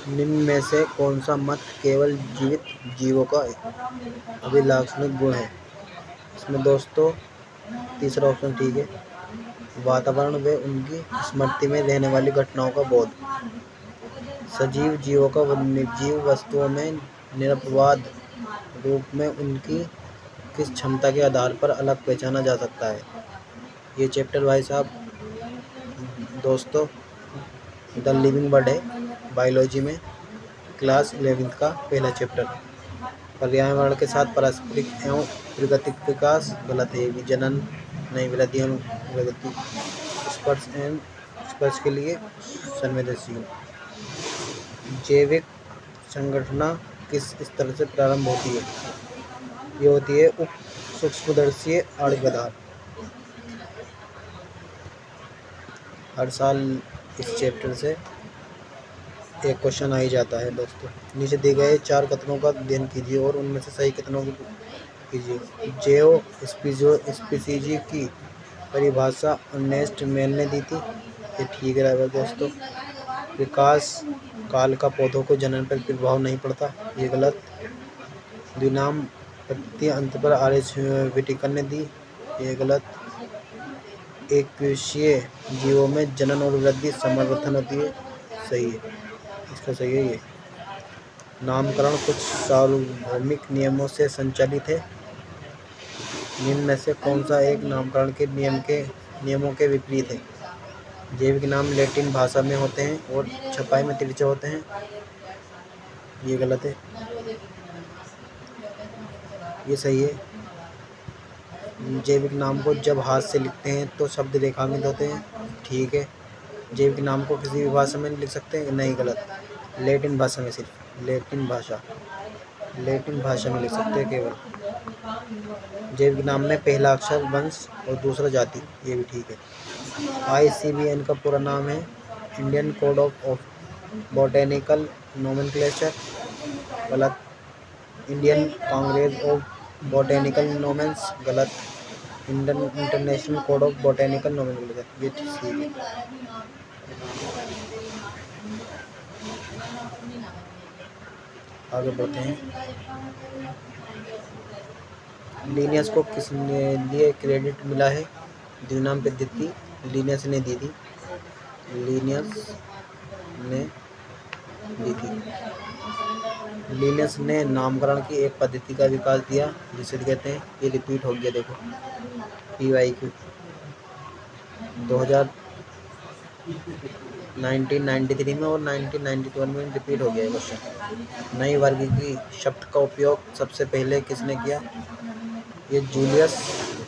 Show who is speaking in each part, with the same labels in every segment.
Speaker 1: निम्न में से कौन सा मत केवल जीवित जीवों का अभिलाक्षणिक गुण है? इसमें दोस्तों तीसरा ऑप्शन ठीक है। वातावरण व उनकी स्मृति में रहने वाली घटनाओं का बोध। सजीव जीवों का निर्जीव वस्तुओं में निरपवाद रूप में उनकी किस क्षमता के आधार पर अलग पहचाना जा सकता है? ये चैप्टर भाई साहब दोस्तों द लिविंग वर्ड है बायोलॉजी में, क्लास 11th का पहला चैप्टर। पर्यावरण के साथ पारस्परिक एवं प्राकृतिक विकास गलत है। ये भी जनन नहीं, वृद्धि एवं प्रगति, स्पर्श के लिए संवेदनशील। जैविक संगठना किस स्तर से प्रारंभ होती है? ये होती है उप सूक्ष्मदर्शी आणविक पदार्थ। हर साल इस चैप्टर से एक क्वेश्चन आ ही जाता है दोस्तों। नीचे दिए गए 4 कथनों का अध्ययन कीजिए और उनमें से सही कथनों को कीजिए। जेओ स्पीसीजी की परिभाषा अर्नेस्ट मेल ने दी थी। ये ठीक रहेगा दोस्तों। विकास काल का पौधों को जनन पर प्रभाव नहीं पड़ता, ये गलत। द्विनाम प्रत्यय अंत पर आर.एच. व्हिटेकर ने दी, ये गलत। एककोषीय जीवों में जनन और वृद्धि समवर्तन होती है, सही है, इसका सही है ये। नामकरण कुछ सार्वभौमिक नियमों से संचालित है। निम्न में से कौन सा एक नामकरण के नियमों के विपरीत है? जैविक नाम लैटिन भाषा में होते हैं और छपाई में तिरछे होते हैं, ये गलत है, ये सही है। जैविक नाम को जब हाथ से लिखते हैं तो शब्द रेखांकित होते हैं, ठीक है। जैविक नाम को किसी भी भाषा में लिख सकते हैं, नहीं, गलत। लैटिन भाषा में, सिर्फ लैटिन भाषा में लिख सकते हैं केवल। जैविक नाम में पहला अक्षर वंश और दूसरा जाति, ये भी ठीक है। ICBN का पूरा नाम है Indian code of botanical nomenclature, गलत। Indian Congress of botanical no man's, गलत। International code of botanical nomenclature, ये ठीक है। आगे बढ़ते हैं। लिनियस को किस लिए क्रेडिट मिला है? द्विनाम पद्धति लिनियस ने दी थी, लिनियस ने नामकरण की एक पद्धति का विकास दिया जिसे कहते हैं, ये रिपीट हो गया देखो, PYQ 1993 में और 1991 में रिपीट हो गया क्वेश्चन। नई वर्गीकृत शब्द का उपयोग सबसे पहले किसने किया? ये जूलियस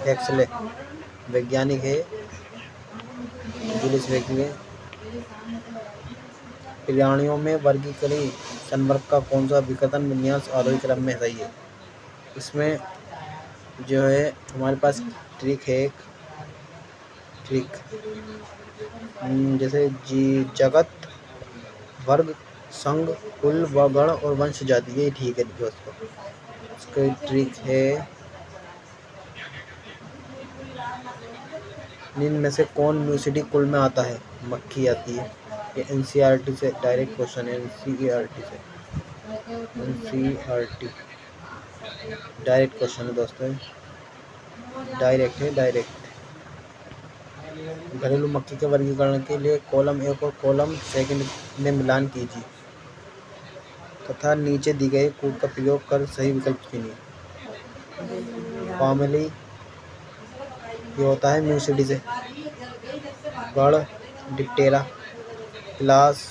Speaker 1: एक्सले वैज्ञानिक है, जूलियस एक्सले। प्राणियों में वर्गीकरण संवर्ग का कौन सा विघटन विन्यास आरोही क्रम में सही है? इसमें जो है हमारे पास ट्रिक है, एक ट्रिक जैसे जगत, वर्ग, संघ, कुल, गण और वंश जाति, ये ठीक है दोस्तों। इसका ट्रिक है, निम्न में से कौन म्यूसिडी कुल में आता है? मक्खी आती है। ये NCERT से डायरेक्ट क्वेश्चन है, NCERT डायरेक्ट क्वेश्चन है दोस्तों, डायरेक्ट है, डायरेक्ट। घरेलू मक्खी के वर्गीकरण के लिए कॉलम 1 और कॉलम 2 में मिलान कीजिए तथा नीचे दी गई कोड का प्रयोग कर सही विकल्प चुनिए। फैमिली ये होता है म्यूसिडी से, गण Diptera, class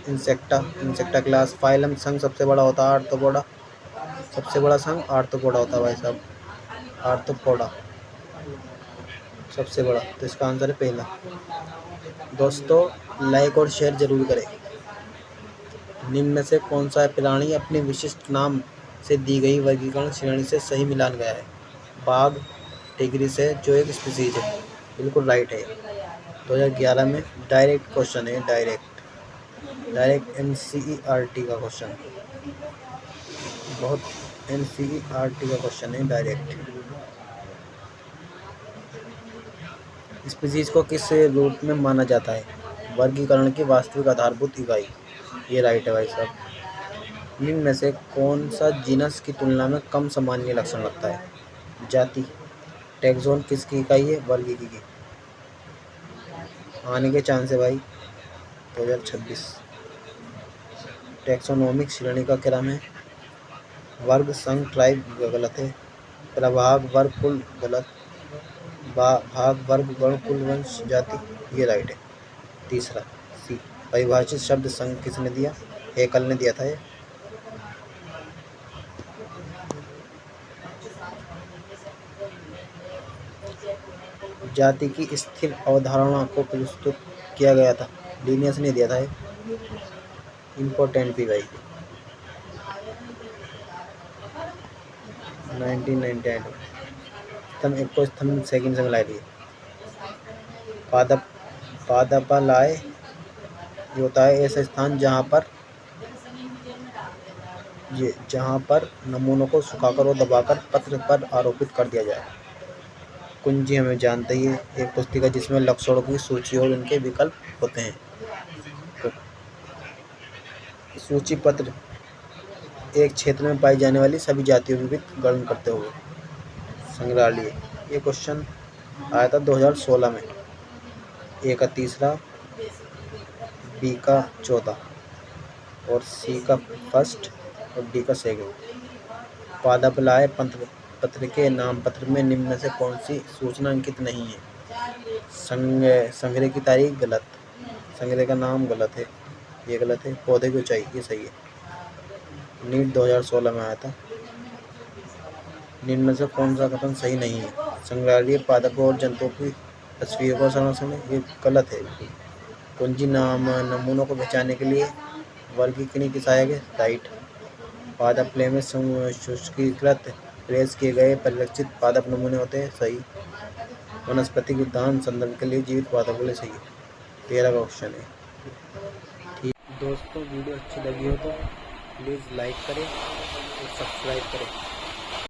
Speaker 1: insecta class, phylum संघ सबसे बड़ा होता है आर्थ्रोपोडा, सबसे बड़ा संघ आर्थ्रोपोडा होता है भाई साहब, आर्थ्रोपोडा सबसे बड़ा, तो इसका आंसर है पहला। दोस्तों लाइक और शेयर जरूर करें। निम्न में से कौन सा प्राणी अपने विशिष्ट नाम से दी गई वर्गीकरण श्रेणी से सही मिलान गया है? बाघ टिग्रिस है जो एक स्पीसीज है, बिल्कुल राइट है। 2011 में डायरेक्ट क्वेश्चन है, डायरेक्ट NCERT का क्वेश्चन, बहुत NCERT का क्वेश्चन है डायरेक्ट। स्पीसीज को किस रूप में माना जाता है? वर्गीकरण की वास्तविक आधारभूत इकाई। ये राइट है भाई साहब। निम्न में से कौन सा जीनस की तुलना में कम सामान्य लक्षण रखता है? जाति। टैक्सोन किसकी इकाई है? वर्गीकी की। आने के चांस है भाई 2026। टैक्सोनोमिक श्रेणी का क्रम है वर्ग, संघ, ट्राइब, गलत है। प्रभाग, वर्ग, कुल, गलत। भाग, वर्ग, गण, कुल, वंश, जाति, ये राइट है। तीसरा सी। परिभाषित शब्द संघ किसने दिया? हेकल ने दिया था ये। जाति की स्थिर अवधारणा को प्रस्तुत किया गया था, लीनियस ने दिया था ये। इम्पोर्टेंट भी भाई 1998 में। स्तंभ एक को स्तंभ सेकंड से मिला दिए। पादपालय जो होता है ऐसा स्थान जहाँ पर नमूनों को सुखाकर और दबाकर पत्र पर आरोपित कर दिया जाए। कुंजी हमें जानते ही है, एक पुस्तिका जिसमें लक्षणों की सूची और उनके विकल्प होते हैं। सूची पत्र एक क्षेत्र में पाई जाने वाली सभी जातियों की गणना करते हुए। संग्रहालय, ये क्वेश्चन आया था 2016 में। ए का तीसरा, बी का चौथा और सी का फर्स्ट और डी का सेकंड। पादपालय पत्र के नाम पत्र में निम्न में से कौन सी सूचना अंकित नहीं है? संग्रह की तारीख, गलत। संग्रह का नाम, गलत है, ये गलत है। पौधे की ऊंचाई, ये सही है। नीट 2016 में आया था। निम्न में से कौन सा कथन सही नहीं है? संग्रहालय पादपों और जंतुओं की तस्वीरों का संरक्षण है, ये गलत है। कुंजी नमूनों को बचाने के लिए वर्गीकरण की सहायक है, राइट। पादप में शुष्कीकृत प्रेस किए गए परिलक्षित पादप नमूने होते हैं, सही। वनस्पति उद्यान संदर्भ के लिए जीवित पादपों के लिए सही है। 13 का क्वेश्चन है। ठीक दोस्तों, वीडियो अच्छी लगी हो तो प्लीज़ लाइक करें और सब्सक्राइब करें।